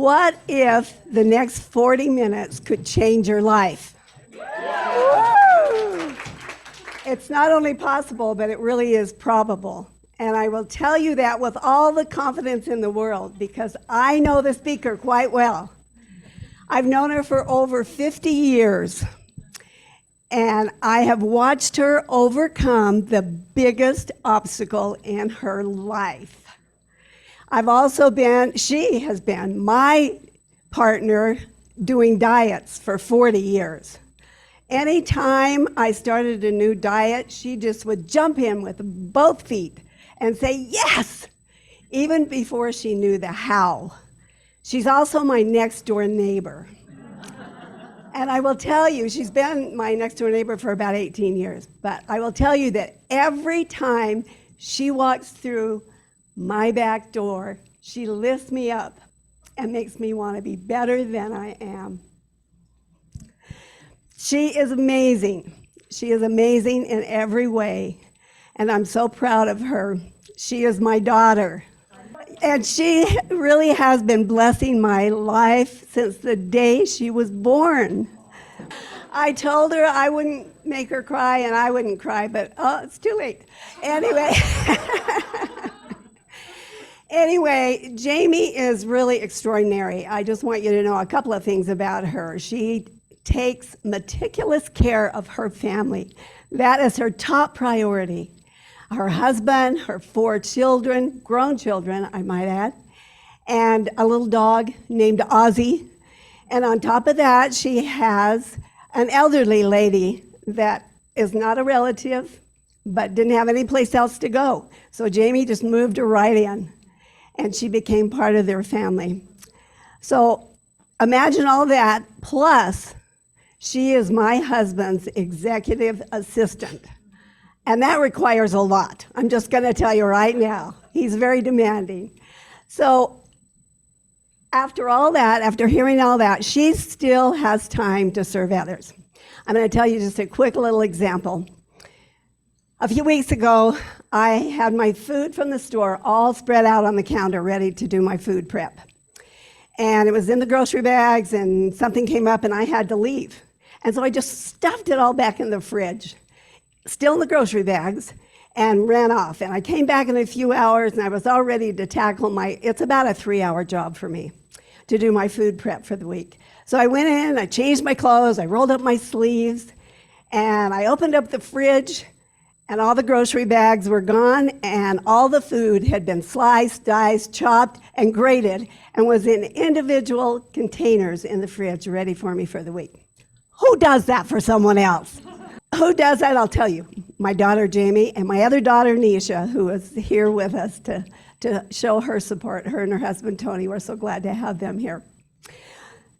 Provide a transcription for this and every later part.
What if the next 40 minutes could change your life? Woo! It's not only possible, but it really is probable. And I will tell you that with all the confidence in the world, because I know the speaker quite well. I've known her for over 50 years, and I have watched her overcome the biggest obstacle in her life. She has been my partner doing diets for 40 years. Anytime I started a new diet, she just would jump in with both feet and say, yes, even before she knew the how. She's also my next door neighbor. And I will tell you, she's been my next door neighbor for about 18 years, but I will tell you that every time she walks through my back door, she lifts me up and makes me want to be better than I am. She is amazing. She is amazing in every way, and I'm so proud of her. She is my daughter, and she really has been blessing my life since the day she was born. I told her I wouldn't make her cry, and I wouldn't cry, but it's too late. Anyway. Anyway, Jaimi is really extraordinary. I just want you to know a couple of things about her. She takes meticulous care of her family. That is her top priority. Her husband, her 4 children, grown children, I might add, and a little dog named Ozzy. And on top of that, she has an elderly lady that is not a relative, but didn't have any place else to go. So Jaimi just moved her right in, and she became part of their family. So imagine all that, plus she is my husband's executive assistant. And that requires a lot. I'm just going to tell you right now. He's very demanding. So after all that, after hearing all that, she still has time to serve others. I'm going to tell you just a quick little example. A few weeks ago, I had my food from the store all spread out on the counter, ready to do my food prep. And it was in the grocery bags, and something came up, and I had to leave. And so I just stuffed it all back in the fridge, still in the grocery bags, and ran off. And I came back in a few hours, and I was all ready to tackle it's about a 3-hour job for me to do my food prep for the week. So I went in, I changed my clothes, I rolled up my sleeves, and I opened up the fridge, and all the grocery bags were gone, and all the food had been sliced, diced, chopped, and grated, and was in individual containers in the fridge ready for me for the week. Who does that for someone else? Who does that? I'll tell you. My daughter, Jaimi, and my other daughter, Nisha, who is here with us to show her support. Her and her husband, Tony, we're so glad to have them here.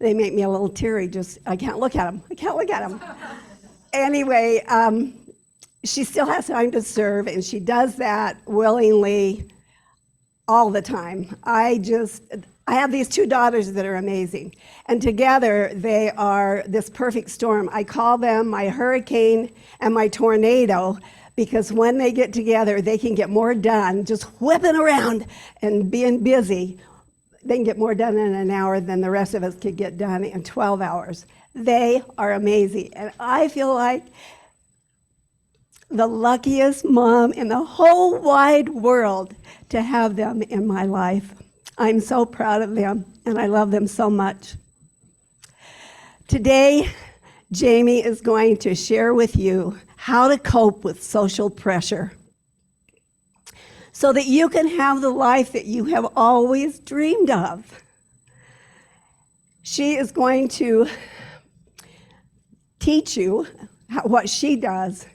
They make me a little teary. I can't look at them. Anyway, she still has time to serve, and she does that willingly all the time. I have these 2 daughters that are amazing, and together they are this perfect storm. I call them my hurricane and my tornado, because when they get together, they can get more done just whipping around and being busy. They can get more done in an hour than the rest of us could get done in 12 hours. They are amazing, and I feel like the luckiest mom in the whole wide world to have them in my life. I'm so proud of them, and I love them so much. Today, Jaimi is going to share with you how to cope with social pressure so that you can have the life that you have always dreamed of. She is going to teach you what she does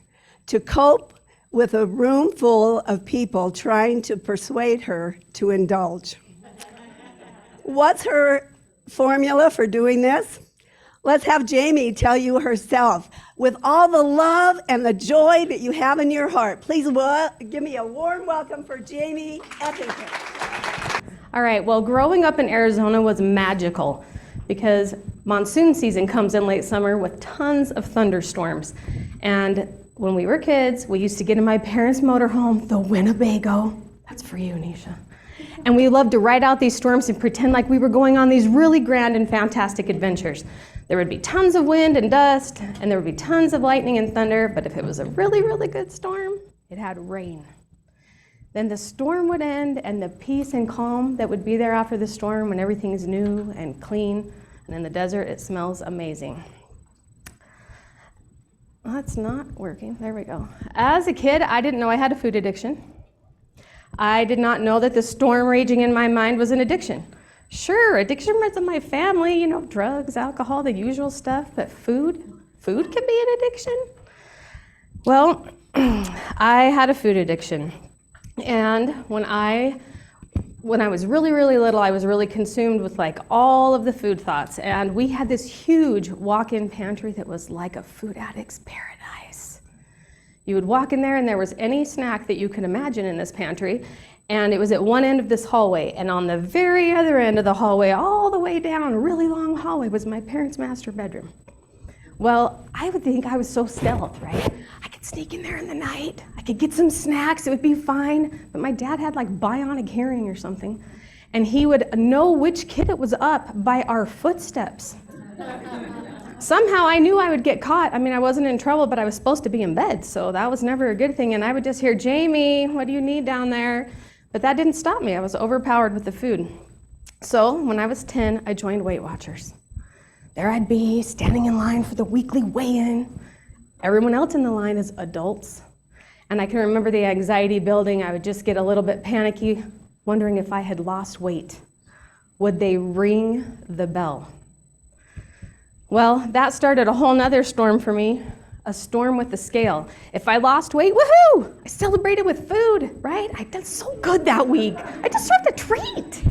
to cope with a room full of people trying to persuade her to indulge. What's her formula for doing this? Let's have Jaimi tell you herself. With all the love and the joy that you have in your heart, please give me a warm welcome for Jaimi Ethington. All right, well, growing up in Arizona was magical because monsoon season comes in late summer with tons of thunderstorms. And when we were kids, we used to get in my parents' motorhome, the Winnebago. That's for you, Nisha. And we loved to ride out these storms and pretend like we were going on these really grand and fantastic adventures. There would be tons of wind and dust, and there would be tons of lightning and thunder, but if it was a really, really good storm, it had rain. Then the storm would end, and the peace and calm that would be there after the storm when everything is new and clean, and in the desert, it smells amazing. That's not working. There we go. As a kid, I didn't know I had a food addiction. I did not know that the storm raging in my mind was an addiction. Sure, addiction runs in my family, drugs, alcohol, the usual stuff, but food can be an addiction. Well, I had a food addiction. And when I was really, really little, I was really consumed with like all of the food thoughts. And we had this huge walk-in pantry that was like a food addict's paradise. You would walk in there and there was any snack that you could imagine in this pantry. And it was at one end of this hallway. And on the very other end of the hallway, all the way down, a really long hallway, was my parents' master bedroom. Well, I would think I was so stealth, right? I could sneak in there in the night. I could get some snacks. It would be fine. But my dad had like bionic hearing or something. And he would know which kid it was up by our footsteps. Somehow I knew I would get caught. I mean, I wasn't in trouble, but I was supposed to be in bed. So that was never a good thing. And I would just hear, Jaimi, what do you need down there? But that didn't stop me. I was overpowered with the food. So when I was 10, I joined Weight Watchers. There I'd be, standing in line for the weekly weigh-in. Everyone else in the line is adults. And I can remember the anxiety building. I would just get a little bit panicky, wondering if I had lost weight. Would they ring the bell? Well, that started a whole nother storm for me, a storm with the scale. If I lost weight, woohoo! I celebrated with food, right? I did so good that week. I deserved a treat.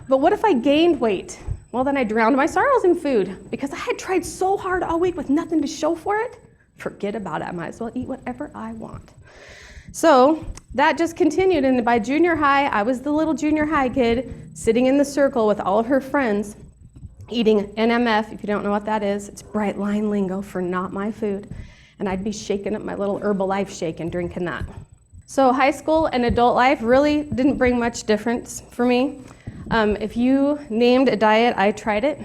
But what if I gained weight? Well, then I drowned my sorrows in food because I had tried so hard all week with nothing to show for it. Forget about it. I might as well eat whatever I want. So that just continued. And by junior high, I was the little junior high kid sitting in the circle with all of her friends eating NMF. If you don't know what that is, it's bright line lingo for not my food. And I'd be shaking up my little Herbalife shake and drinking that. So high school and adult life really didn't bring much difference for me. If you named a diet, I tried it.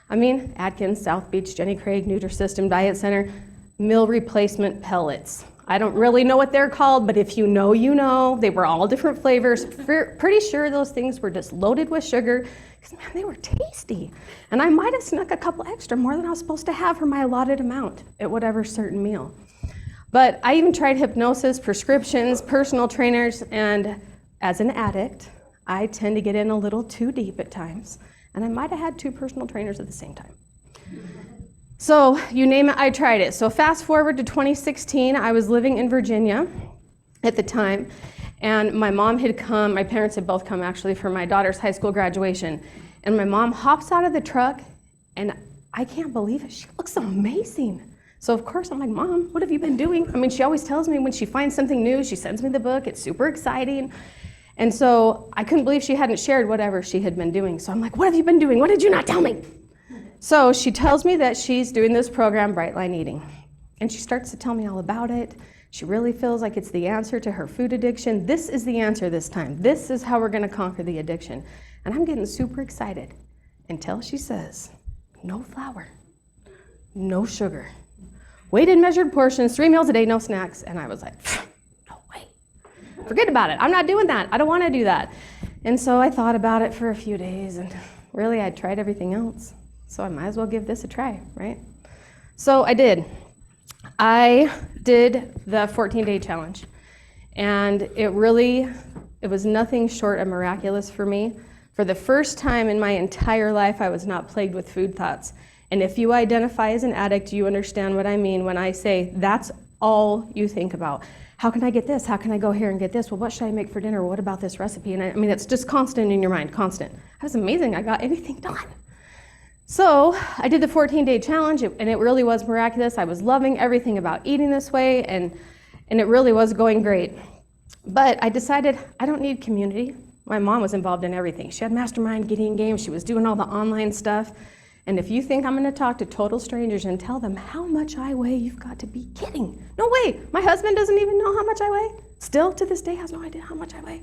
I mean, Atkins, South Beach, Jenny Craig, Nutrisystem, Diet Center, meal replacement pellets. I don't really know what they're called, but if you know, you know. They were all different flavors. Pretty sure those things were just loaded with sugar, because man, they were tasty. And I might have snuck a couple extra, more than I was supposed to have for my allotted amount at whatever certain meal. But I even tried hypnosis, prescriptions, personal trainers, and as an addict, I tend to get in a little too deep at times, and I might have had 2 personal trainers at the same time. So you name it, I tried it. So fast forward to 2016, I was living in Virginia at the time, and my mom had come, my parents had both come actually for my daughter's high school graduation, and my mom hops out of the truck, and I can't believe it, she looks amazing. So of course I'm like, Mom, what have you been doing? I mean, she always tells me when she finds something new, she sends me the book, it's super exciting. And so I couldn't believe she hadn't shared whatever she had been doing. So I'm like, what have you been doing? What did you not tell me? So she tells me that she's doing this program, Bright Line Eating. And she starts to tell me all about it. She really feels like it's the answer to her food addiction. This is the answer this time. This is how we're gonna conquer the addiction. And I'm getting super excited until she says, no flour, no sugar, weighed and measured portions, 3 meals a day, no snacks. And I was like, forget about it. I'm not doing that. I don't want to do that. And so I thought about it for a few days, and really I'd tried everything else. So I might as well give this a try, right? So I did. I did the 14-day challenge, and it was nothing short of miraculous for me. For the first time in my entire life, I was not plagued with food thoughts. And if you identify as an addict, you understand what I mean when I say that's all you think about. How can I get this? How can I go here and get this? Well, what should I make for dinner? What about this recipe? And I mean, it's just constant in your mind, constant. That was amazing. I got anything done. So I did the 14-day challenge, and it really was miraculous. I was loving everything about eating this way, and it really was going great. But I decided I don't need community. My mom was involved in everything. She had mastermind, getting games. She was doing all the online stuff. And if you think I'm going to talk to total strangers and tell them how much I weigh, you've got to be kidding. No way. My husband doesn't even know how much I weigh. Still to this day has no idea how much I weigh.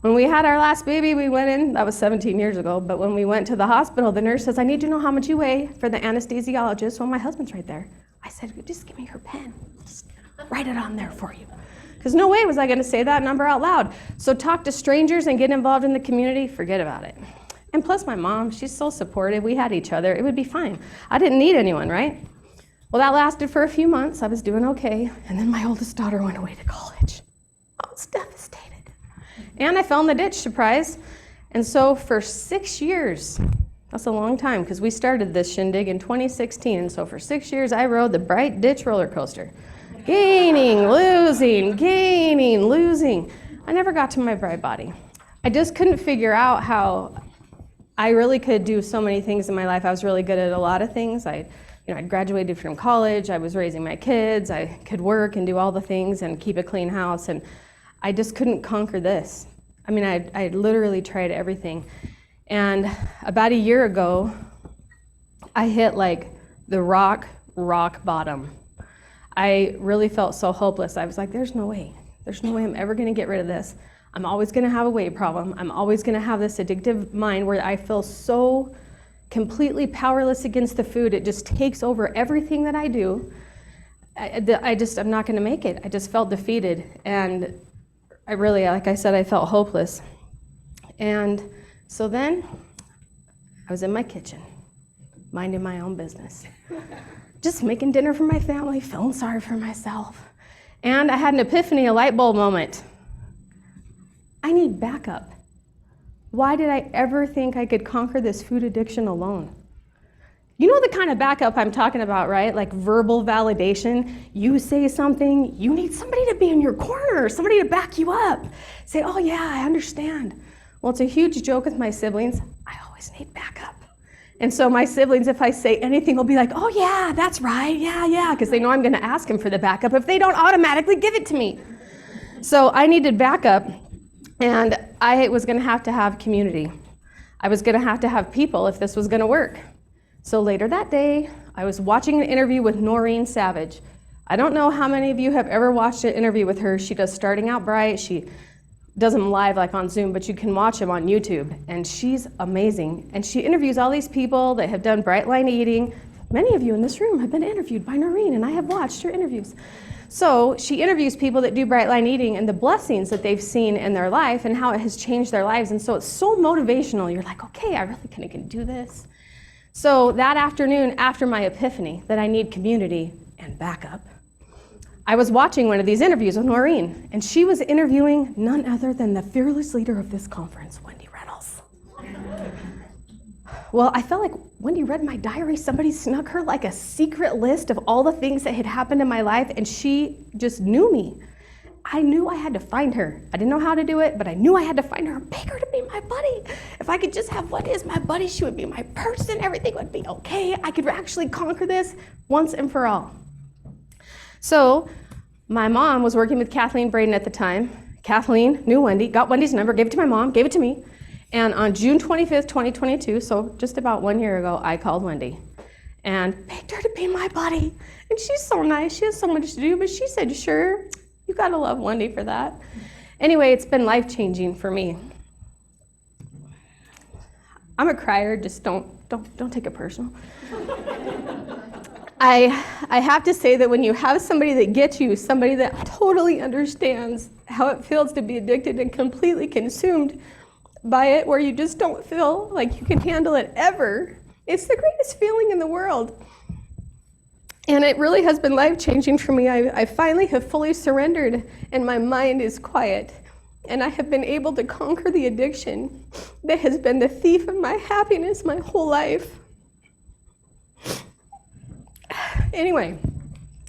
When we had our last baby, we went in, that was 17 years ago, but when we went to the hospital, the nurse says, I need to know how much you weigh for the anesthesiologist. Well, my husband's right there. I said, just give me your pen. Just write it on there for you. Because no way was I going to say that number out loud. So talk to strangers and get involved in the community, forget about it. And plus my mom, she's so supportive. We had each other. It would be fine. I didn't need anyone, right? Well, that lasted for a few months. I was doing okay. And then my oldest daughter went away to college. I was devastated. And I fell in the ditch, surprise. And so for 6 years, that's a long time because we started this shindig in 2016. And so for 6 years, I rode the Bright Ditch roller coaster. Gaining, losing, gaining, losing. I never got to my bright body. I just couldn't figure out how I really could do so many things in my life. I was really good at a lot of things. I'd graduated from college. I was raising my kids. I could work and do all the things and keep a clean house. And I just couldn't conquer this. I mean, I literally tried everything. And about a year ago, I hit like the rock bottom. I really felt so hopeless. I was like, there's no way I'm ever gonna get rid of this. I'm always gonna have a weight problem. I'm always gonna have this addictive mind where I feel so completely powerless against the food. It just takes over everything that I do. I'm not gonna make it. I just felt defeated. And I really, like I said, I felt hopeless. And so then I was in my kitchen, minding my own business, just making dinner for my family, feeling sorry for myself. And I had an epiphany, a light bulb moment. I need backup. Why did I ever think I could conquer this food addiction alone? You know the kind of backup I'm talking about, right? Like verbal validation. You say something, you need somebody to be in your corner, somebody to back you up. Say, oh yeah, I understand. Well, it's a huge joke with my siblings. I always need backup. And so my siblings, if I say anything, will be like, oh yeah, that's right, yeah, because they know I'm gonna ask them for the backup if they don't automatically give it to me. So I needed backup, and I was gonna have to have community. I was gonna have to have people if this was gonna work. So later that day, I was watching an interview with Noreen Savage. I don't know how many of you have ever watched an interview with her. She does Starting Out Bright. She does them live like on Zoom, but you can watch them on YouTube. And she's amazing. And she interviews all these people that have done Bright Line Eating. Many of you in this room have been interviewed by Noreen, and I have watched her interviews. So she interviews people that do Bright Line Eating and the blessings that they've seen in their life and how it has changed their lives. And so it's so motivational. You're like, okay, I really can do this. So that afternoon, after my epiphany that I need community and backup, I was watching one of these interviews with Noreen, and she was interviewing none other than the fearless leader of this conference, Wendy Reynolds. Well, I felt like Wendy read my diary. Somebody snuck her like a secret list of all the things that had happened in my life, and she just knew me. I knew I had to find her. I didn't know how to do it, but I knew I had to find her and pick her to be my buddy. If I could just have Wendy as my buddy, she would be my person. Everything would be okay. I could actually conquer this once and for all. So my mom was working with Kathleen Braden at the time. Kathleen knew Wendy, got Wendy's number, gave it to my mom, gave it to me. And on June 25th, 2022, so just about 1 year ago, I called Wendy and begged her to be my buddy. And she's so nice. She has so much to do, but she said, sure. You gotta love Wendy for that. Anyway, it's been life-changing for me. I'm a crier, just don't take it personal. I have to say that when you have somebody that gets you, somebody that totally understands how it feels to be addicted and completely consumed by it, where you just don't feel like you can handle it ever, it's the greatest feeling in the world. And it really has been life-changing for me. I finally have fully surrendered, and my mind is quiet. And I have been able to conquer the addiction that has been the thief of my happiness my whole life. Anyway,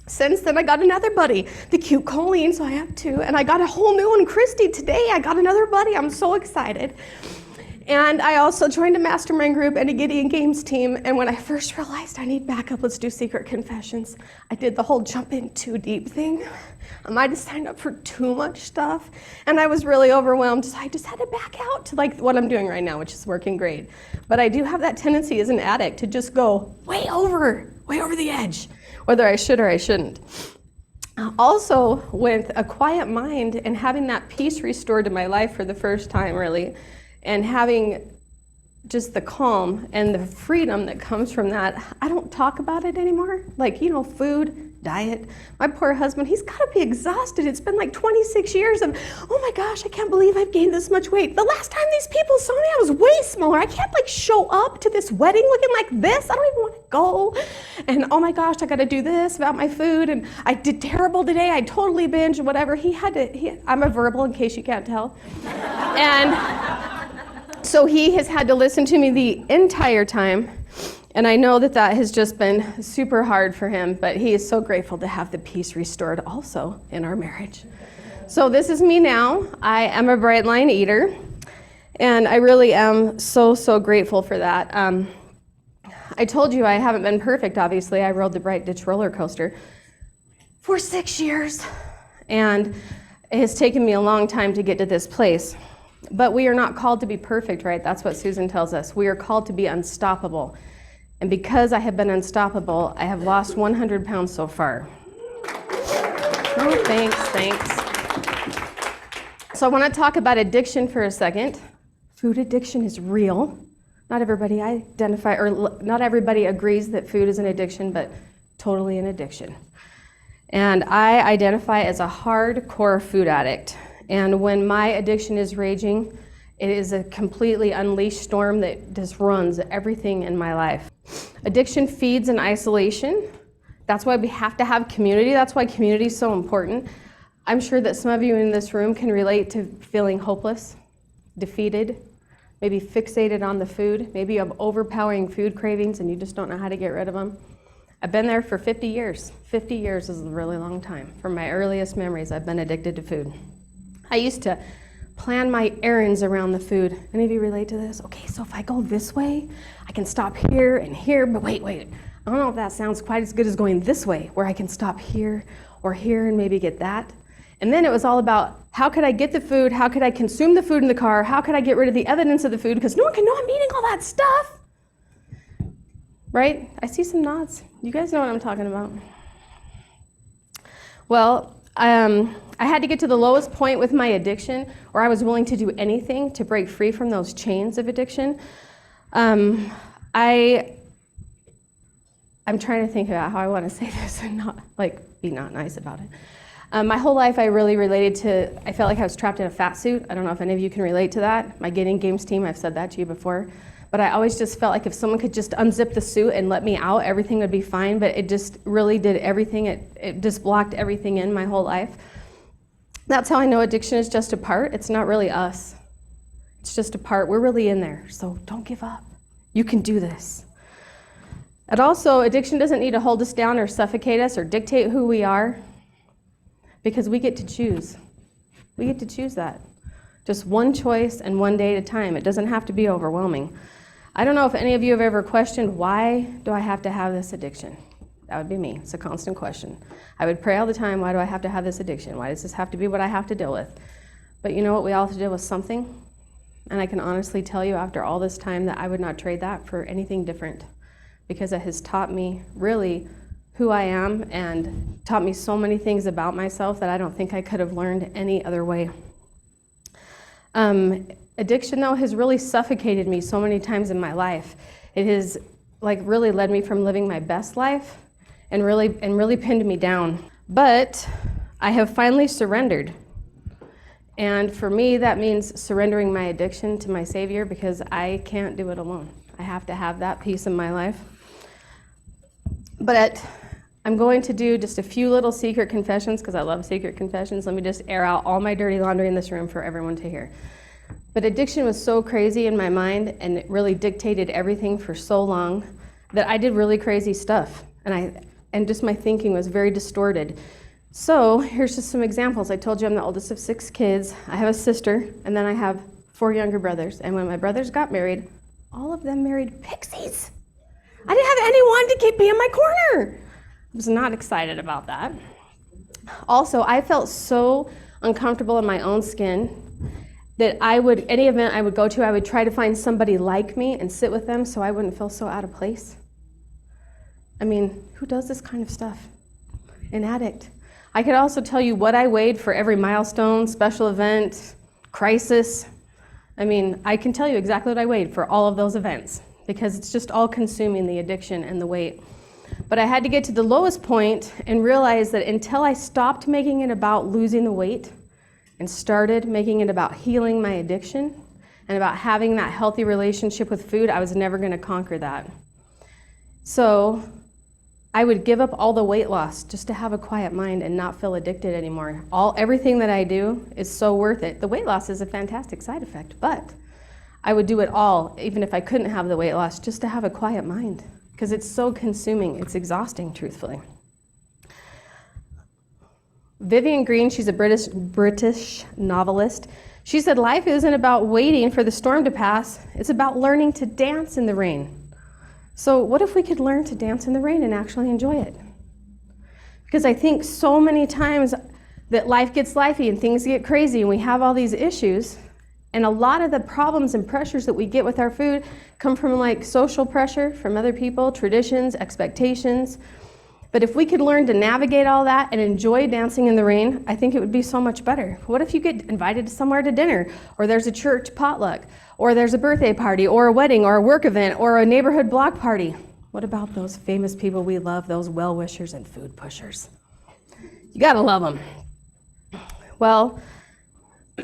since then I got another buddy, the cute Colleen, so I have two. And I got a whole new one, Christy, today. I got another buddy. I'm so excited. And I also joined a mastermind group and a Gideon Games team. And when I first realized I need backup, let's do secret confessions, I did the whole jump in too deep thing. I might have signed up for too much stuff. And I was really overwhelmed. So I just had to back out to like what I'm doing right now, which is working great. But I do have that tendency as an addict to just go way over the edge, whether I should or I shouldn't. Also, with a quiet mind and having that peace restored to my life for the first time, really, and having just the calm and the freedom that comes from that, I don't talk about it anymore. Like, food, diet. My poor husband, he's got to be exhausted. It's been like 26 years of, oh my gosh, I can't believe I've gained this much weight. The last time these people saw me, I was way smaller. I can't show up to this wedding looking like this. I don't even want to go. And oh my gosh, I got to do this about my food. And I did terrible today. I totally binged, whatever. I'm a verbal, in case you can't tell. And so he has had to listen to me the entire time, and I know that has just been super hard for him, but he is so grateful to have the peace restored also in our marriage. So this is me now. I am a bright line eater, and I really am so, so grateful for that. I told you I haven't been perfect, obviously. I rode the Bright Ditch roller coaster for 6 years, and it has taken me a long time to get to this place. But we are not called to be perfect, right? That's what Susan tells us. We are called to be unstoppable. And because I have been unstoppable, I have lost 100 pounds so far. Oh, thanks. So I want to talk about addiction for a second. Food addiction is real. Not everybody not everybody agrees that food is an addiction, but totally an addiction. And I identify as a hardcore food addict. And when my addiction is raging, it is a completely unleashed storm that just runs everything in my life. Addiction feeds in isolation. That's why we have to have community. That's why community is so important. I'm sure that some of you in this room can relate to feeling hopeless, defeated, maybe fixated on the food. Maybe you have overpowering food cravings and you just don't know how to get rid of them. I've been there for 50 years. 50 years is a really long time. From my earliest memories, I've been addicted to food. I used to plan my errands around the food. Any of you relate to this? Okay, so if I go this way, I can stop here and here, but wait. I don't know if that sounds quite as good as going this way, where I can stop here or here and maybe get that. And then it was all about, how could I get the food? How could I consume the food in the car? How could I get rid of the evidence of the food? Because no one can know I'm eating all that stuff. Right? I see some nods. You guys know what I'm talking about. Well, I had to get to the lowest point with my addiction where I was willing to do anything to break free from those chains of addiction. I'm trying to think about how I want to say this and not be not nice about it. My whole life I really related to, I felt like I was trapped in a fat suit. I don't know if any of you can relate to that. My Getting Games team, I've said that to you before. But I always just felt like if someone could just unzip the suit and let me out, everything would be fine. But it just really did everything. It just blocked everything in my whole life. That's how I know addiction is just a part. It's not really us. It's just a part. We're really in there. So don't give up. You can do this. And also, addiction doesn't need to hold us down or suffocate us or dictate who we are, because we get to choose. We get to choose that. Just one choice and one day at a time. It doesn't have to be overwhelming. I don't know if any of you have ever questioned, why do I have to have this addiction? That would be me. It's a constant question. I would pray all the time, why do I have to have this addiction? Why does this have to be what I have to deal with? But you know what? We all have to deal with something. And I can honestly tell you after all this time that I would not trade that for anything different, because it has taught me really who I am and taught me so many things about myself that I don't think I could have learned any other way. Addiction, though, has really suffocated me so many times in my life. It has really led me from living my best life and really pinned me down. But I have finally surrendered. And for me, that means surrendering my addiction to my Savior, because I can't do it alone. I have to have that peace in my life. But I'm going to do just a few little secret confessions, because I love secret confessions. Let me just air out all my dirty laundry in this room for everyone to hear. But addiction was so crazy in my mind, and it really dictated everything for so long, that I did really crazy stuff. And just my thinking was very distorted. So here's just some examples. I told you I'm the oldest of 6 kids. I have a sister, and then I have 4 younger brothers. And when my brothers got married, all of them married pixies. I didn't have anyone to keep me in my corner. I was not excited about that. Also, I felt so uncomfortable in my own skin that any event I would go to, I would try to find somebody like me and sit with them so I wouldn't feel so out of place. I mean, who does this kind of stuff? An addict. I could also tell you what I weighed for every milestone, special event, crisis. I mean, I can tell you exactly what I weighed for all of those events because it's just all consuming, the addiction and the weight. But I had to get to the lowest point and realize that until I stopped making it about losing the weight and started making it about healing my addiction and about having that healthy relationship with food, I was never going to conquer that. So I would give up all the weight loss just to have a quiet mind and not feel addicted anymore. Everything that I do is so worth it. The weight loss is a fantastic side effect, but I would do it all, even if I couldn't have the weight loss, just to have a quiet mind, because it's so consuming. It's exhausting, truthfully. Vivian Green, she's a British novelist. She said, life isn't about waiting for the storm to pass. It's about learning to dance in the rain. So what if we could learn to dance in the rain and actually enjoy it? Because I think so many times that life gets lifey and things get crazy and we have all these issues, and a lot of the problems and pressures that we get with our food come from like social pressure from other people, traditions, expectations. But if we could learn to navigate all that and enjoy dancing in the rain, I think it would be so much better. What if you get invited to somewhere to dinner, or there's a church potluck, or there's a birthday party, or a wedding, or a work event, or a neighborhood block party? What about those famous people we love, those well-wishers and food pushers? You gotta love them. Well,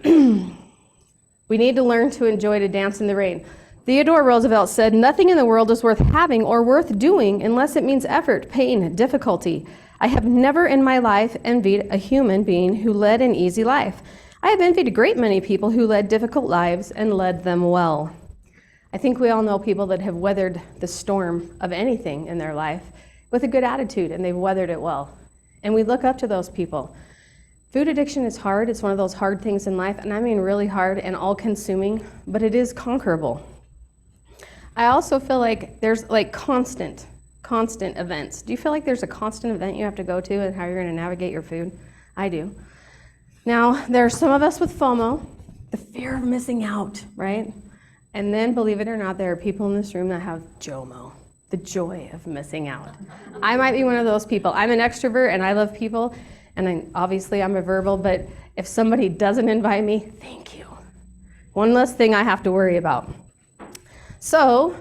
we need to learn to enjoy to dance in the rain. Theodore Roosevelt said, nothing in the world is worth having or worth doing unless it means effort, pain, difficulty. I have never in my life envied a human being who led an easy life. I have envied a great many people who led difficult lives and led them well. I think we all know people that have weathered the storm of anything in their life with a good attitude, and they've weathered it well. And we look up to those people. Food addiction is hard. It's one of those hard things in life, and I mean really hard and all-consuming, but it is conquerable. I also feel like there's like constant events. Do you feel like there's a constant event you have to go to and how you're going to navigate your food? I do. Now, there are some of us with FOMO, the fear of missing out, right? And then, believe it or not, there are people in this room that have JOMO, the joy of missing out. I might be one of those people. I'm an extrovert and I love people, and obviously I'm a verbal, but if somebody doesn't invite me, thank you. One less thing I have to worry about. So,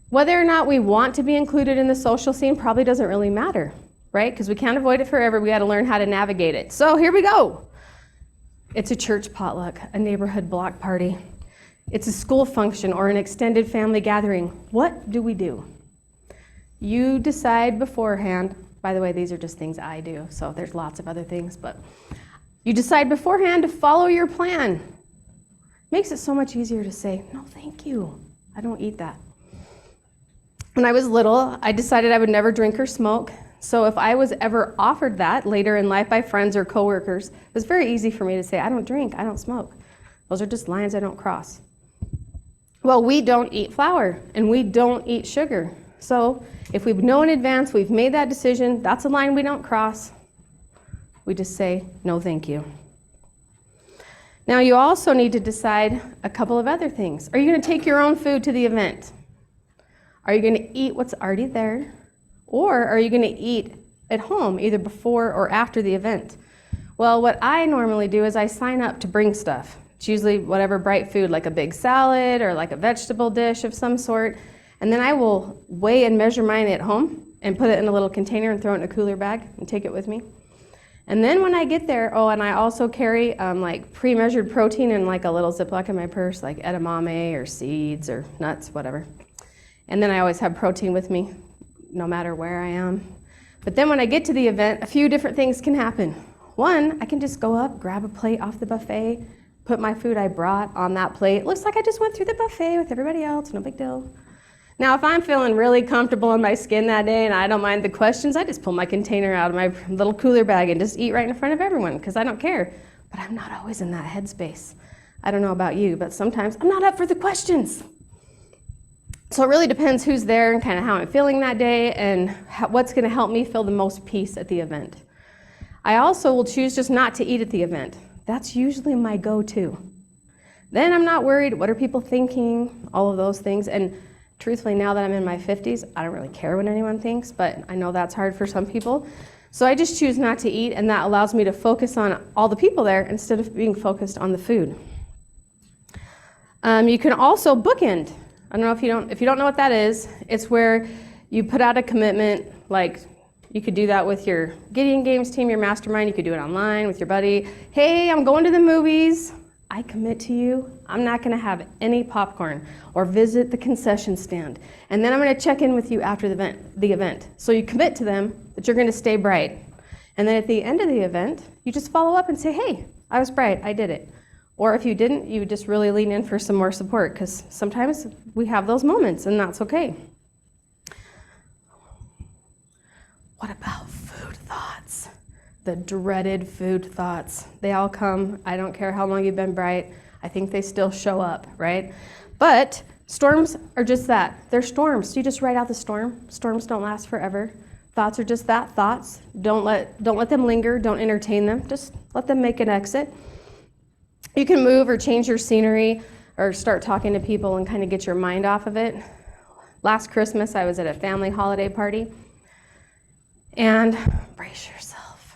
whether or not we want to be included in the social scene probably doesn't really matter, right? Because we can't avoid it forever. We got to learn how to navigate it. So here we go. It's a church potluck, a neighborhood block party. It's a school function or an extended family gathering. What do we do? You decide beforehand. By the way, these are just things I do, so there's lots of other things, but you decide beforehand to follow your plan. Makes it so much easier to say, no, thank you. I don't eat that. When I was little, I decided I would never drink or smoke. So if I was ever offered that later in life by friends or coworkers, it was very easy for me to say, I don't drink, I don't smoke. Those are just lines I don't cross. Well, we don't eat flour and we don't eat sugar. So if we know in advance, we've made that decision, that's a line we don't cross. We just say, no, thank you. Now, you also need to decide a couple of other things. Are you going to take your own food to the event? Are you going to eat what's already there? Or are you going to eat at home, either before or after the event? Well, what I normally do is I sign up to bring stuff. It's usually whatever bright food, like a big salad or like a vegetable dish of some sort. And then I will weigh and measure mine at home and put it in a little container and throw it in a cooler bag and take it with me. And then when I get there, and I also carry like pre-measured protein in like a little Ziploc in my purse, like edamame or seeds or nuts, whatever. And then I always have protein with me, no matter where I am. But then when I get to the event, a few different things can happen. One, I can just go up, grab a plate off the buffet, put my food I brought on that plate. Looks like I just went through the buffet with everybody else, no big deal. Now, if I'm feeling really comfortable in my skin that day and I don't mind the questions, I just pull my container out of my little cooler bag and just eat right in front of everyone because I don't care. But I'm not always in that headspace. I don't know about you, but sometimes I'm not up for the questions. So it really depends who's there and kind of how I'm feeling that day and what's going to help me feel the most peace at the event. I also will choose just not to eat at the event. That's usually my go-to. Then I'm not worried, what are people thinking, all of those things. And truthfully, now that I'm in my 50s, I don't really care what anyone thinks, but I know that's hard for some people. So I just choose not to eat, and that allows me to focus on all the people there instead of being focused on the food. You can also bookend. I don't know if you don't know what that is. It's where you put out a commitment, like you could do that with your Gideon Games team, your mastermind. You could do it online with your buddy. Hey, I'm going to the movies. I commit to you, I'm not going to have any popcorn or visit the concession stand. And then I'm going to check in with you after the event. So you commit to them that you're going to stay bright. And then at the end of the event, you just follow up and say, hey, I was bright, I did it. Or if you didn't, you just really lean in for some more support, because sometimes we have those moments and that's okay. What about food thoughts? The dreaded food thoughts. They all come. I don't care how long you've been bright. I think they still show up, right? But storms are just that. They're storms. So you just write out the storm. Storms don't last forever. Thoughts are just that, thoughts. Don't let them linger. Don't entertain them. Just let them make an exit. You can move or change your scenery or start talking to people and kind of get your mind off of it. Last Christmas, I was at a family holiday party. And brace yourself.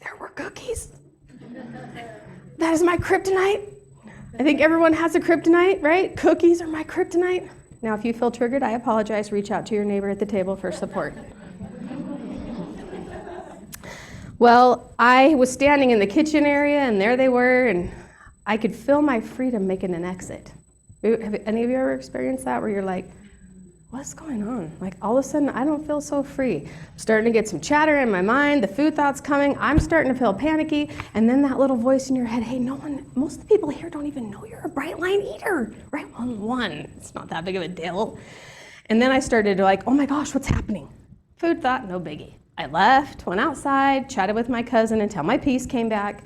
There were cookies. That is my kryptonite. I think everyone has a kryptonite, right? Cookies are my kryptonite. Now, if you feel triggered, I apologize. Reach out to your neighbor at the table for support. Well, I was standing in the kitchen area, and there they were, and I could feel my freedom making an exit. Have any of you ever experienced that, where you're like, what's going on? Like, all of a sudden, I don't feel so free. I'm starting to get some chatter in my mind, the food thoughts coming, I'm starting to feel panicky, and then that little voice in your head, hey, most of the people here don't even know you're a bright line eater, right? One, it's not that big of a deal. And then I started to like, oh my gosh, what's happening? Food thought, no biggie. I left, went outside, chatted with my cousin until my peace came back,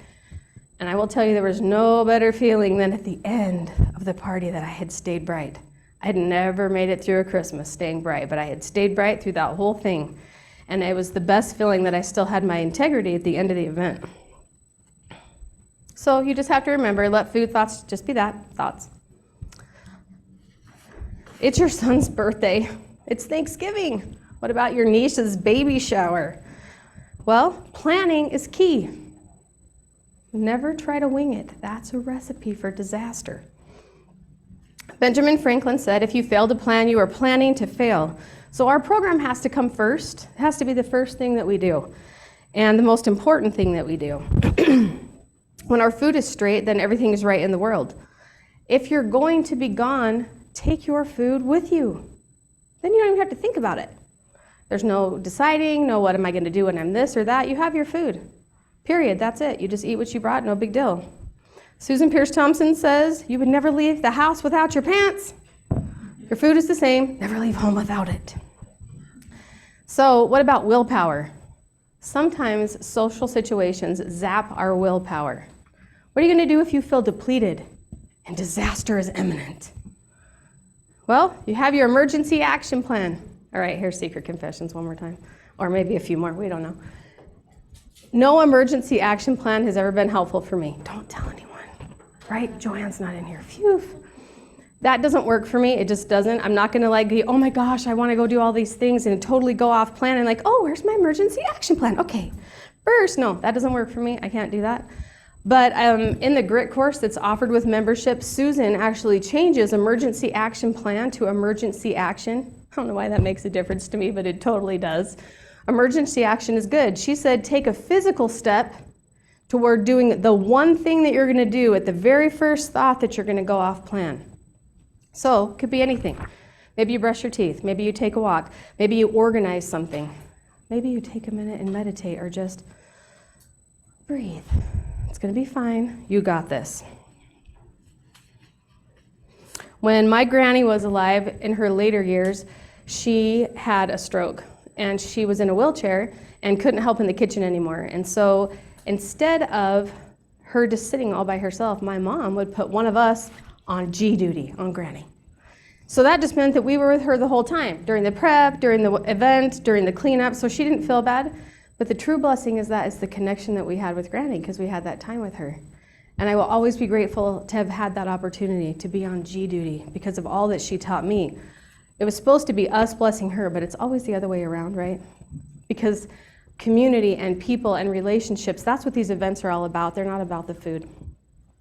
and I will tell you there was no better feeling than at the end of the party that I had stayed bright. I had never made it through a Christmas staying bright, but I had stayed bright through that whole thing. And it was the best feeling that I still had my integrity at the end of the event. So you just have to remember, let food thoughts just be that, thoughts. It's your son's birthday. It's Thanksgiving. What about your niece's baby shower? Well, planning is key. Never try to wing it. That's a recipe for disaster. Benjamin Franklin said, if you fail to plan, you are planning to fail. So our program has to come first. It has to be the first thing that we do, and the most important thing that we do. When our food is straight, then everything is right in the world. If you're going to be gone, take your food with you. Then you don't even have to think about it. There's no deciding, no what am I going to do when I'm this or that. You have your food. Period. That's it. You just eat what you brought, no big deal. Susan Pierce Thompson says, you would never leave the house without your pants. Your food is the same. Never leave home without it. So what about willpower? Sometimes social situations zap our willpower. What are you going to do if you feel depleted and disaster is imminent? Well, you have your emergency action plan. All right, here's secret confessions one more time. Or maybe a few more. We don't know. No emergency action plan has ever been helpful for me. Don't tell anyone. Right? Joanne's not in here. Phew. That doesn't work for me. It just doesn't. I'm not going to like, oh my gosh, I want to go do all these things and totally go off plan and like, oh, where's my emergency action plan? Okay. First, no, that doesn't work for me. I can't do that. But in the GRIT course that's offered with membership, Susan actually changes emergency action plan to emergency action. I don't know why that makes a difference to me, but it totally does. Emergency action is good. She said, take a physical step toward doing the one thing that you're going to do at the very first thought that you're going to go off plan. So it could be anything. Maybe you brush your teeth. Maybe you take a walk. Maybe you organize something. Maybe you take a minute and meditate or just breathe. It's going to be fine. You got this. When my granny was alive in her later years, she had a stroke and she was in a wheelchair and couldn't help in the kitchen anymore. And so instead of her just sitting all by herself, my mom would put one of us on G duty on Granny. So that just meant that we were with her the whole time, during the prep, during the event, during the cleanup, so she didn't feel bad. But the true blessing is the connection that we had with Granny, because we had that time with her. And I will always be grateful to have had that opportunity to be on G duty because of all that she taught me. It was supposed to be us blessing her, but it's always the other way around, right? Because community and people and relationships. That's what these events are all about. They're not about the food.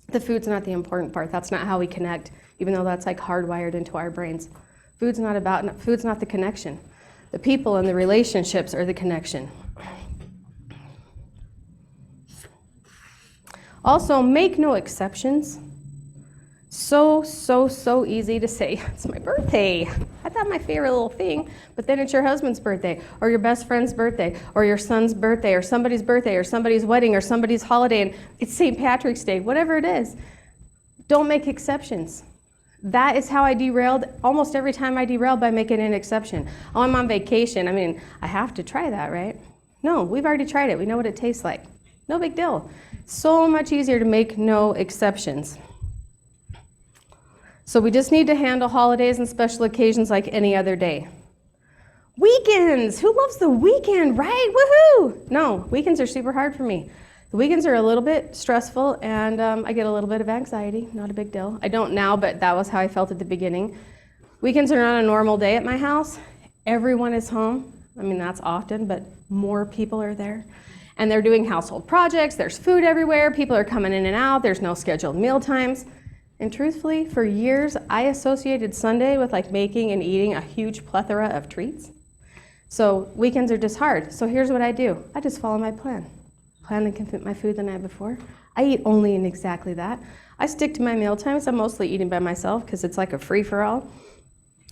The food's not the important part. That's not how we connect, even though that's like hardwired into our brains. Food's not the connection. The people and the relationships are the connection. Also, make no exceptions. So easy to say, it's my birthday. I thought my favorite little thing, but then it's your husband's birthday, or your best friend's birthday, or your son's birthday, or somebody's wedding, or somebody's holiday, and it's St. Patrick's Day, whatever it is. Don't make exceptions. That is how I derailed. Almost every time I derailed by making an exception. Oh, I'm on vacation. I mean, I have to try that, right? No, we've already tried it. We know what it tastes like. No big deal. So much easier to make no exceptions. So we just need to handle holidays and special occasions like any other day. Weekends! Who loves the weekend, right? Woohoo! No, weekends are super hard for me. The weekends are a little bit stressful, and I get a little bit of anxiety. Not a big deal. I don't now, but that was how I felt at the beginning. Weekends are not a normal day at my house. Everyone is home. I mean, that's often, but more people are there. And they're doing household projects. There's food everywhere. People are coming in and out. There's no scheduled meal times. And truthfully, for years, I associated Sunday with like making and eating a huge plethora of treats. So weekends are just hard. So here's what I do. I just follow my plan. Plan and confit my food the night before. I eat only in exactly that. I stick to my meal times. I'm mostly eating by myself because it's like a free-for-all.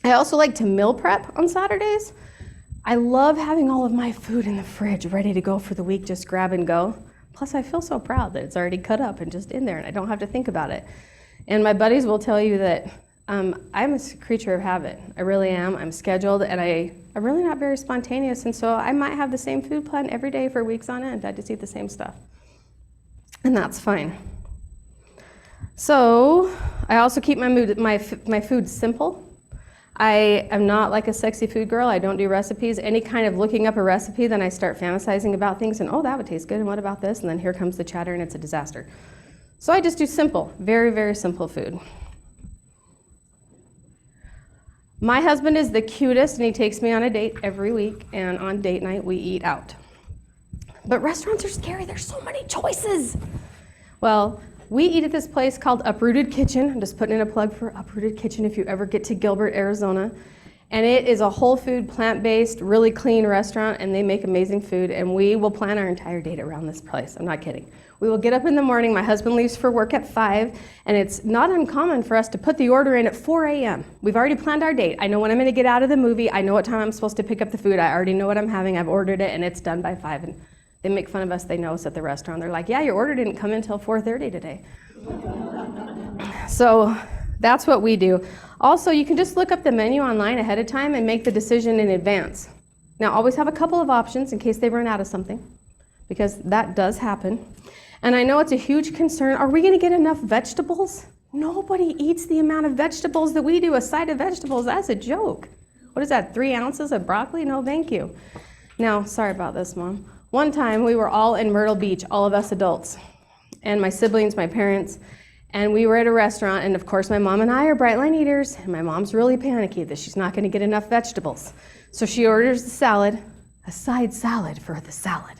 I also like to meal prep on Saturdays. I love having all of my food in the fridge ready to go for the week, just grab and go. Plus, I feel so proud that it's already cut up and just in there and I don't have to think about it. And my buddies will tell you that I'm a creature of habit. I really am. I'm scheduled, and I'm really not very spontaneous, and so I might have the same food plan every day for weeks on end. I just eat the same stuff, and that's fine. So I also keep my food simple. I am not like a sexy food girl. I don't do recipes. Any kind of looking up a recipe, then I start fantasizing about things, and oh, that would taste good, and what about this? And then here comes the chatter, and it's a disaster. So I just do simple, very, very simple food. My husband is the cutest, and he takes me on a date every week, and on date night, we eat out. But restaurants are scary. There's so many choices. Well, we eat at this place called Uprooted Kitchen. I'm just putting in a plug for Uprooted Kitchen if you ever get to Gilbert, Arizona. And it is a whole food, plant-based, really clean restaurant, and they make amazing food, and we will plan our entire date around this place. I'm not kidding. We will get up in the morning. My husband leaves for work at 5, and it's not uncommon for us to put the order in at 4 a.m. We've already planned our date. I know when I'm going to get out of the movie. I know what time I'm supposed to pick up the food. I already know what I'm having. I've ordered it, and it's done by 5. And they make fun of us. They know us at the restaurant. They're like, yeah, your order didn't come in until 4:30 today. So that's what we do. Also, you can just look up the menu online ahead of time and make the decision in advance. Now, always have a couple of options in case they run out of something, because that does happen. And I know it's a huge concern. Are we going to get enough vegetables? Nobody eats the amount of vegetables that we do. A side of vegetables, that's a joke. What is that, 3 ounces of broccoli? No, thank you. Now, sorry about this, Mom. One time, we were all in Myrtle Beach, all of us adults, and my siblings, my parents, and we were at a restaurant, and of course, my mom and I are bright line eaters, and my mom's really panicky that she's not going to get enough vegetables. So she orders the salad, a side salad for the salad,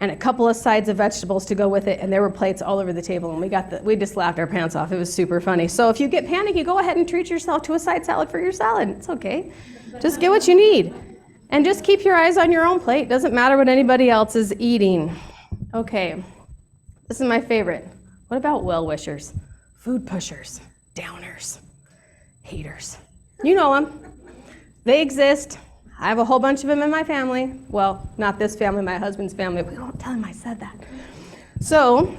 and a couple of sides of vegetables to go with it, and there were plates all over the table, and we just laughed our pants off. It was super funny. So if you get panicky, go ahead and treat yourself to a side salad for your salad. It's okay. Just get what you need. And just keep your eyes on your own plate. Doesn't matter what anybody else is eating. Okay, this is my favorite. What about well-wishers? Food pushers, downers, haters. You know them. They exist. I have a whole bunch of them in my family. Well, not this family, my husband's family. We don't tell him I said that. So,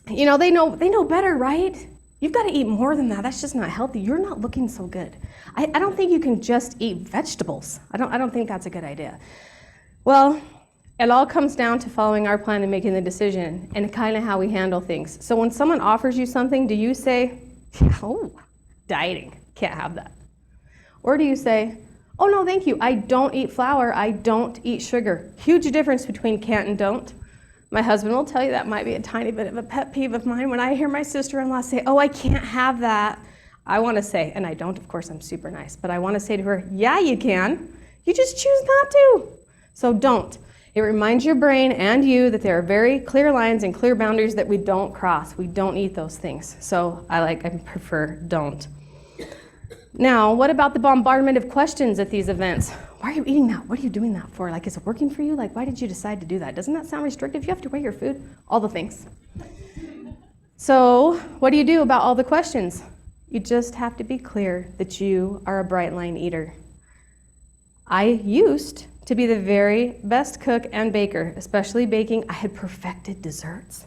you know, they know better, right? You've got to eat more than that. That's just not healthy. You're not looking so good. I don't think you can just eat vegetables. I don't think that's a good idea. Well, it all comes down to following our plan and making the decision and kind of how we handle things. So when someone offers you something, do you say, oh, dieting, can't have that? Or do you say, oh no, thank you, I don't eat flour, I don't eat sugar. Huge difference between can't and don't. My husband will tell you that might be a tiny bit of a pet peeve of mine. When I hear my sister-in-law say, oh, I can't have that, I want to say, and I don't, of course, I'm super nice, but I want to say to her, yeah, you can. You just choose not to. So don't. It reminds your brain and you that there are very clear lines and clear boundaries that we don't cross. We don't eat those things. So I prefer don't. Now, what about the bombardment of questions at these events? Why are you eating that? What are you doing that for? Like, is it working for you? Like, why did you decide to do that? Doesn't that sound restrictive? You have to weigh your food, all the things. So what do you do about all the questions? You just have to be clear that you are a bright line eater. I used to be the very best cook and baker, especially baking. I had perfected desserts.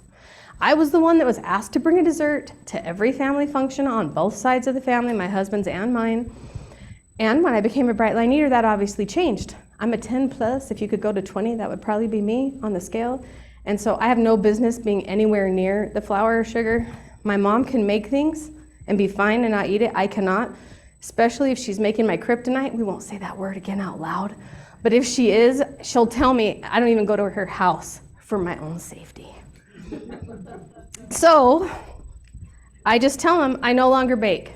I was the one that was asked to bring a dessert to every family function on both sides of the family, my husband's and mine. And when I became a bright line eater, that obviously changed. I'm a 10 plus. If you could go to 20, that would probably be me on the scale. And so I have no business being anywhere near the flour or sugar. My mom can make things and be fine and not eat it. I cannot, especially if she's making my kryptonite. We won't say that word again out loud. But if she is, she'll tell me I don't even go to her house for my own safety. So I just tell them I no longer bake.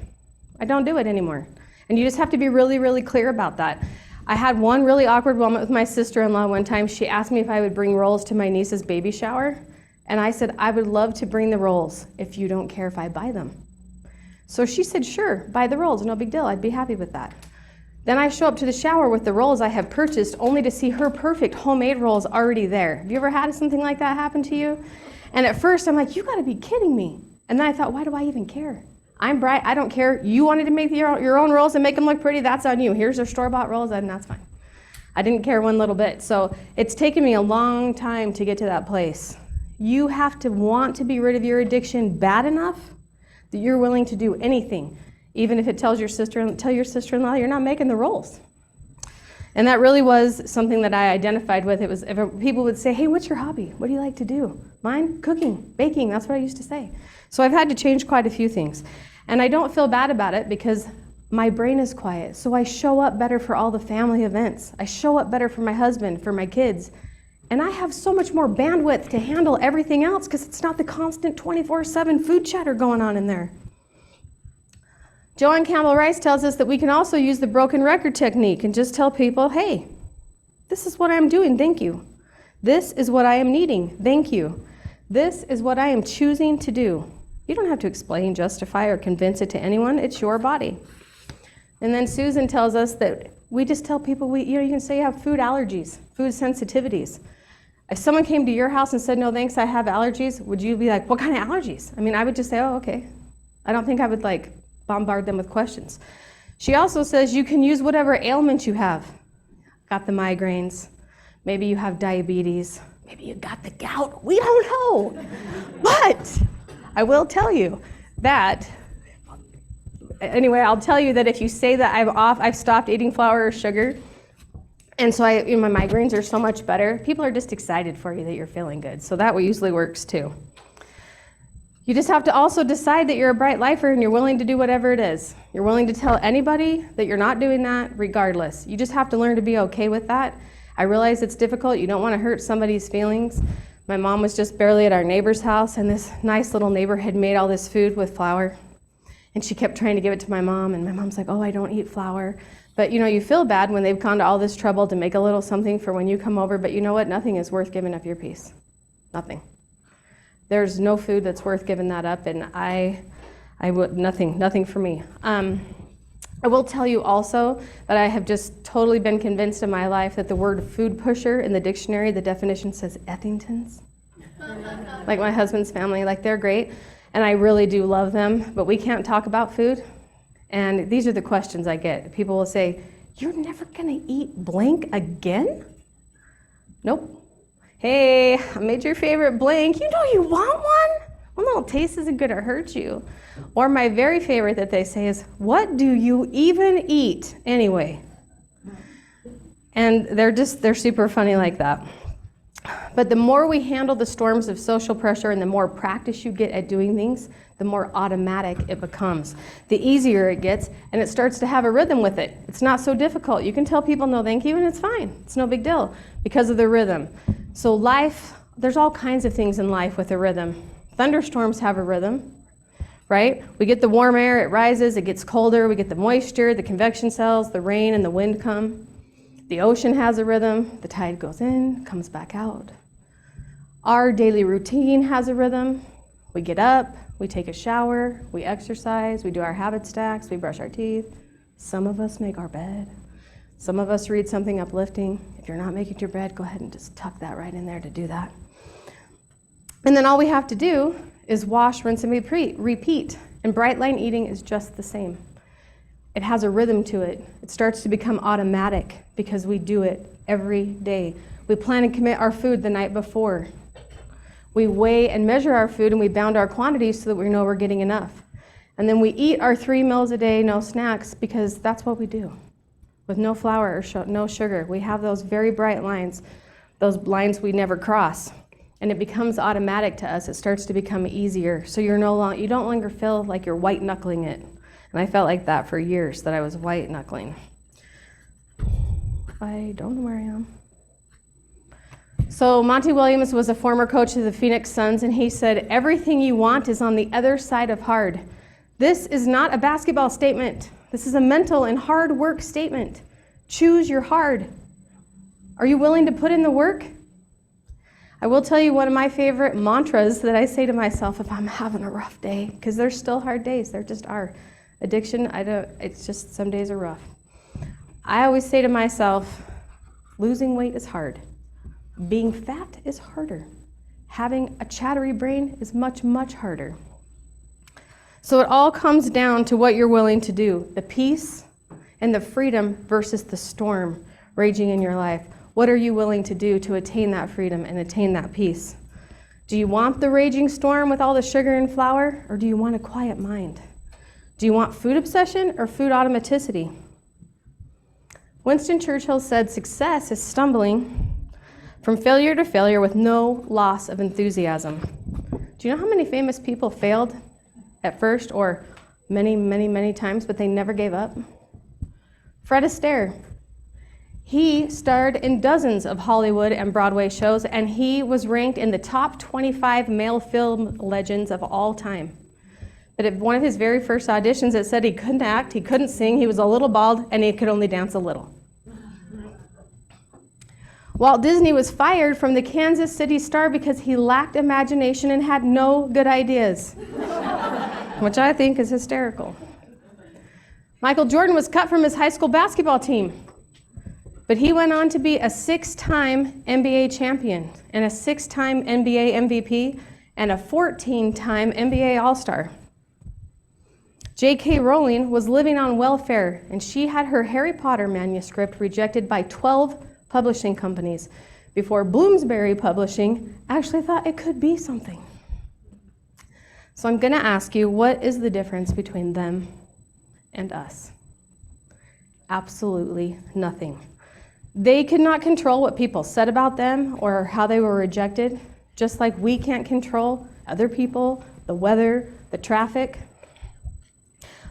I don't do it anymore. And you just have to be really, really clear about that. I had one really awkward moment with my sister-in-law one time. She asked me if I would bring rolls to my niece's baby shower. And I said, I would love to bring the rolls if you don't care if I buy them. So she said, sure, buy the rolls, no big deal. I'd be happy with that. Then I show up to the shower with the rolls I have purchased only to see her perfect homemade rolls already there. Have you ever had something like that happen to you? And at first I'm like, you gotta be kidding me. And then I thought, why do I even care? I'm bright, I don't care. You wanted to make your own rolls and make them look pretty, that's on you. Here's your store-bought rolls, and that's fine. I didn't care one little bit. So it's taken me a long time to get to that place. You have to want to be rid of your addiction bad enough that you're willing to do anything, even if it tell your sister-in-law you're not making the rolls. And that really was something that I identified with. It was, if people would say, hey, what's your hobby? What do you like to do? Mine? Cooking, baking, that's what I used to say. So I've had to change quite a few things. And I don't feel bad about it because my brain is quiet. So I show up better for all the family events. I show up better for my husband, for my kids. And I have so much more bandwidth to handle everything else because it's not the constant 24/7 food chatter going on in there. Joanne Campbell Rice tells us that we can also use the broken record technique and just tell people, hey, this is what I'm doing, thank you. This is what I am needing, thank you. This is what I am choosing to do. You don't have to explain, justify, or convince it to anyone. It's your body. And then Susan tells us that we just tell people, you can say you have food allergies, food sensitivities. If someone came to your house and said, no thanks, I have allergies, would you be like, what kind of allergies? I mean, I would just say, oh, okay. I don't think I would bombard them with questions. She also says you can use whatever ailment you have. Got the migraines, maybe you have diabetes, maybe you got the gout, we don't know. But I will tell you that, anyway, I'll tell you that if you say that I've stopped eating flour or sugar, and so my migraines are so much better, people are just excited for you that you're feeling good. So that usually works too. You just have to also decide that you're a bright lifer and you're willing to do whatever it is. You're willing to tell anybody that you're not doing that regardless. You just have to learn to be okay with that. I realize it's difficult. You don't want to hurt somebody's feelings. My mom was just barely at our neighbor's house, and this nice little neighbor had made all this food with flour. And she kept trying to give it to my mom, and my mom's like, oh, I don't eat flour. But you feel bad when they've gone to all this trouble to make a little something for when you come over, but you know what? Nothing is worth giving up your piece. Nothing. There's no food that's worth giving that up, and I would, nothing for me. I will tell you also that I have just totally been convinced in my life that the word food pusher in the dictionary, the definition says Ethingtons. Like my husband's family, they're great, and I really do love them, but we can't talk about food. And these are the questions I get. People will say, you're never gonna eat blank again? Nope. Hey, I made your favorite blank. You know you want one? One little taste isn't gonna hurt you. Or my very favorite that they say is, what do you even eat anyway? And they're super funny like that. But the more we handle the storms of social pressure and the more practice you get at doing things, the more automatic it becomes. The easier it gets, and it starts to have a rhythm with it. It's not so difficult. You can tell people no thank you, and it's fine. It's no big deal because of the rhythm. So life, there's all kinds of things in life with a rhythm. Thunderstorms have a rhythm, right? We get the warm air, it rises, it gets colder, we get the moisture, the convection cells, the rain, and the wind come. The ocean has a rhythm. The tide goes in, comes back out. Our daily routine has a rhythm. We get up, we take a shower, we exercise, we do our habit stacks, we brush our teeth. Some of us make our bed. Some of us read something uplifting. If you're not making your bed, go ahead and just tuck that right in there to do that. And then all we have to do is wash, rinse, and repeat. And bright line eating is just the same. It has a rhythm to it. It starts to become automatic because we do it every day. We plan and commit our food the night before. We weigh and measure our food, and we bound our quantities so that we know we're getting enough. And then we eat our 3 meals a day, no snacks, because that's what we do. With no flour or no sugar. We have those very bright lines, those lines we never cross. And it becomes automatic to us. It starts to become easier. So you don't longer feel like you're white knuckling it. And I felt like that for years, that I was white knuckling. I don't know where I am. So Monty Williams was a former coach of the Phoenix Suns, and he said, everything you want is on the other side of hard. This is not a basketball statement. This is a mental and hard work statement. Choose your hard. Are you willing to put in the work? I will tell you one of my favorite mantras that I say to myself if I'm having a rough day, because there's still hard days, there just are. Addiction, it's just some days are rough. I always say to myself, losing weight is hard. Being fat is harder. Having a chattery brain is much, much harder. So it all comes down to what you're willing to do, the peace and the freedom versus the storm raging in your life. What are you willing to do to attain that freedom and attain that peace? Do you want the raging storm with all the sugar and flour, or do you want a quiet mind? Do you want food obsession or food automaticity? Winston Churchill said, success is stumbling from failure to failure with no loss of enthusiasm. Do you know how many famous people failed at first, or many, many, many times, but they never gave up? Fred Astaire. He starred in dozens of Hollywood and Broadway shows, and he was ranked in the top 25 male film legends of all time. But at one of his very first auditions, it said he couldn't act, he couldn't sing, he was a little bald, and he could only dance a little. Walt Disney was fired from the Kansas City Star because he lacked imagination and had no good ideas, which I think is hysterical. Michael Jordan was cut from his high school basketball team, but he went on to be a 6-time NBA champion and a 6-time NBA MVP and a 14-time NBA All-Star. J.K. Rowling was living on welfare, and she had her Harry Potter manuscript rejected by 12 publishing companies before Bloomsbury Publishing actually thought it could be something. So I'm going to ask you, what is the difference between them and us? Absolutely nothing. They could not control what people said about them or how they were rejected, just like we can't control other people, the weather, the traffic.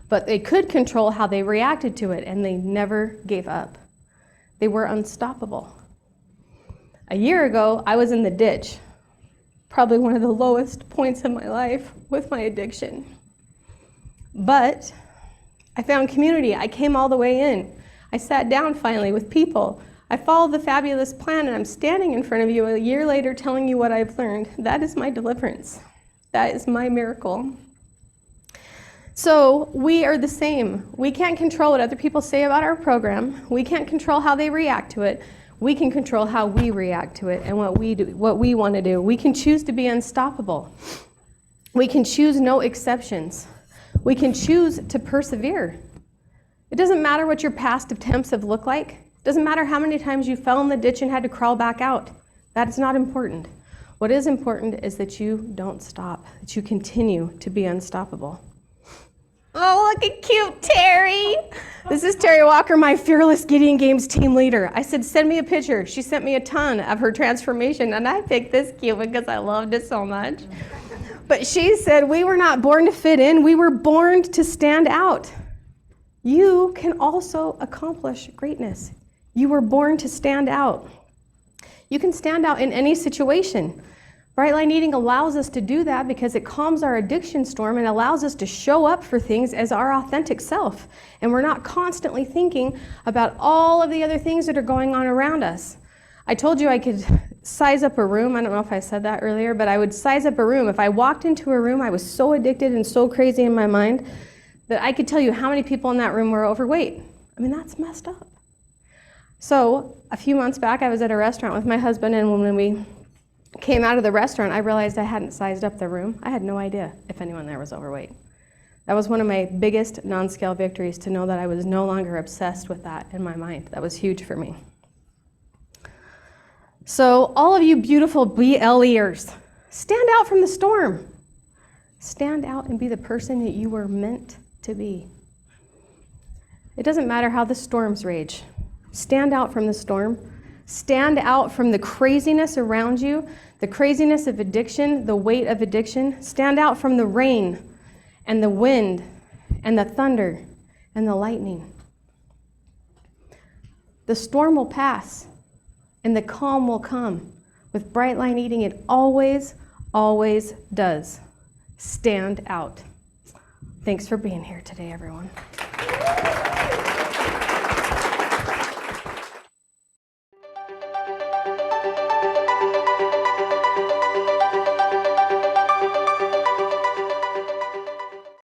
But they could control how they reacted to it, and they never gave up. They were unstoppable. A year ago, I was in the ditch, probably one of the lowest points in my life with my addiction. But I found community. I came all the way in. I sat down finally with people. I followed the fabulous plan, and I'm standing in front of you a year later telling you what I've learned. That is my deliverance. That is my miracle. So we are the same. We can't control what other people say about our program. We can't control how they react to it. We can control how we react to it and what we do, what we want to do. We can choose to be unstoppable. We can choose no exceptions. We can choose to persevere. It doesn't matter what your past attempts have looked like. It doesn't matter how many times you fell in the ditch and had to crawl back out. That is not important. What is important is that you don't stop, that you continue to be unstoppable. Oh, look at cute Terry. This is Terry Walker, my Fearless Gideon Games team leader. I said, send me a picture. She sent me a ton of her transformation, and I picked this cute because I loved it so much. But she said, we were not born to fit in. We were born to stand out. You can also accomplish greatness. You were born to stand out. You can stand out in any situation. Bright line eating allows us to do that because it calms our addiction storm and allows us to show up for things as our authentic self. And we're not constantly thinking about all of the other things that are going on around us. I told you I could size up a room. I don't know if I said that earlier, but I would size up a room. If I walked into a room, I was so addicted and so crazy in my mind that I could tell you how many people in that room were overweight. I mean, that's messed up. So a few months back, I was at a restaurant with my husband, and when we came out of the restaurant, I realized I hadn't sized up the room. I had no idea if anyone there was overweight. That was one of my biggest non-scale victories, to know that I was no longer obsessed with that in my mind. That was huge for me. So all of you beautiful BLEers, stand out from the storm. Stand out and be the person that you were meant to be. It doesn't matter how the storms rage. Stand out from the storm. Stand out from the craziness around you, the craziness of addiction, the weight of addiction. Stand out from the rain and the wind and the thunder and the lightning. The storm will pass and the calm will come. With bright line eating, it always, always does. Stand out. Thanks for being here today, everyone.